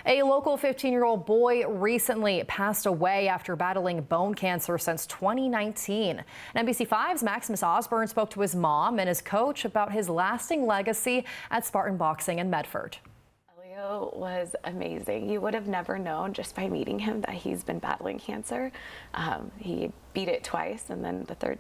A local 15-year-old boy recently passed away after battling bone cancer since 2019. And NBC5's Maximus Osborne spoke to his mom and his coach about his lasting legacy at Spartan Boxing in Medford. Elio was amazing. You would have never known just by meeting him that he's been battling cancer. He beat it twice, and then the third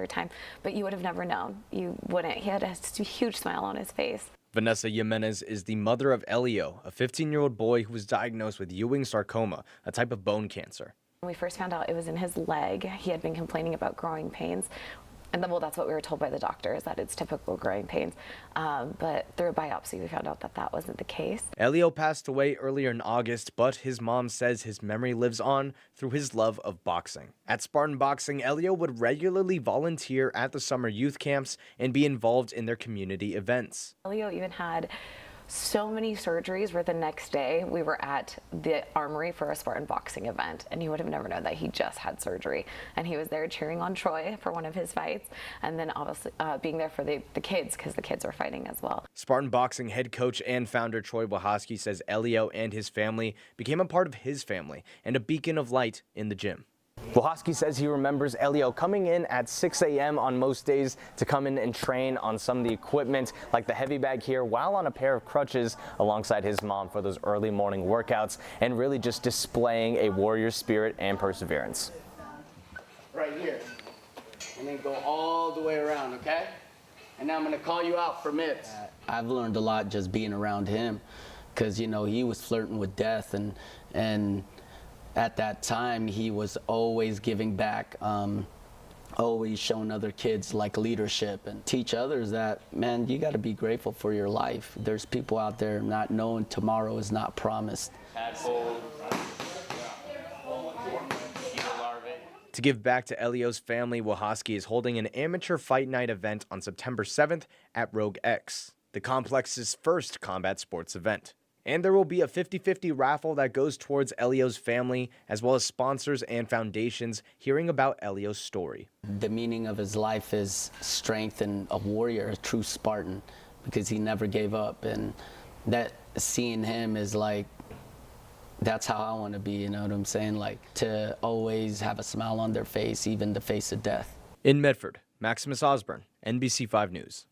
time, but you would have never known. You wouldn't. He had a huge smile on his face. Vanessa Jimenez is the mother of Elio, a 15-year-old boy who was diagnosed with Ewing sarcoma, a type of bone cancer. When we first found out it was in his leg, he had been complaining about growing pains. And then, well, that's what we were told by the doctor, is that it's typical growing pains. But through a biopsy, we found out that that wasn't the case. Elio passed away earlier in August, but his mom says his memory lives on through his love of boxing. At Spartan Boxing, Elio would regularly volunteer at the summer youth camps and be involved in their community events. Elio even had so many surgeries where the next day we were at the armory for a Spartan Boxing event, and you would have never known that he just had surgery. And he was there cheering on Troy for one of his fights, and then obviously being there for the kids, because the kids were fighting as well. Spartan Boxing head coach and founder Troy Wahoski says Elio and his family became a part of his family and a beacon of light in the gym. Wahoski says he remembers Elio coming in at 6 a.m. on most days to come in and train on some of the equipment like the heavy bag here while on a pair of crutches alongside his mom for those early morning workouts, and really just displaying a warrior spirit and perseverance. Right here, and then go all the way around, okay? And now I'm gonna call you out for mitts. I've learned a lot just being around him, because, you know, he was flirting with death, and at that time, he was always giving back, always showing other kids like leadership, and teach others that, man, you got to be grateful for your life. There's people out there not knowing tomorrow is not promised. To give back to Elio's family, Wahoski is holding an amateur fight night event on September 7th at Rogue X, the complex's first combat sports event. And there will be a 50-50 raffle that goes towards Elio's family, as well as sponsors and foundations hearing about Elio's story. The meaning of his life is strength and a warrior, a true Spartan, because he never gave up. And that seeing him is like, that's how I want to be, you know what I'm saying? Like, to always have a smile on their face, even the face of death. In Medford, Maximus Osborne, NBC5 News.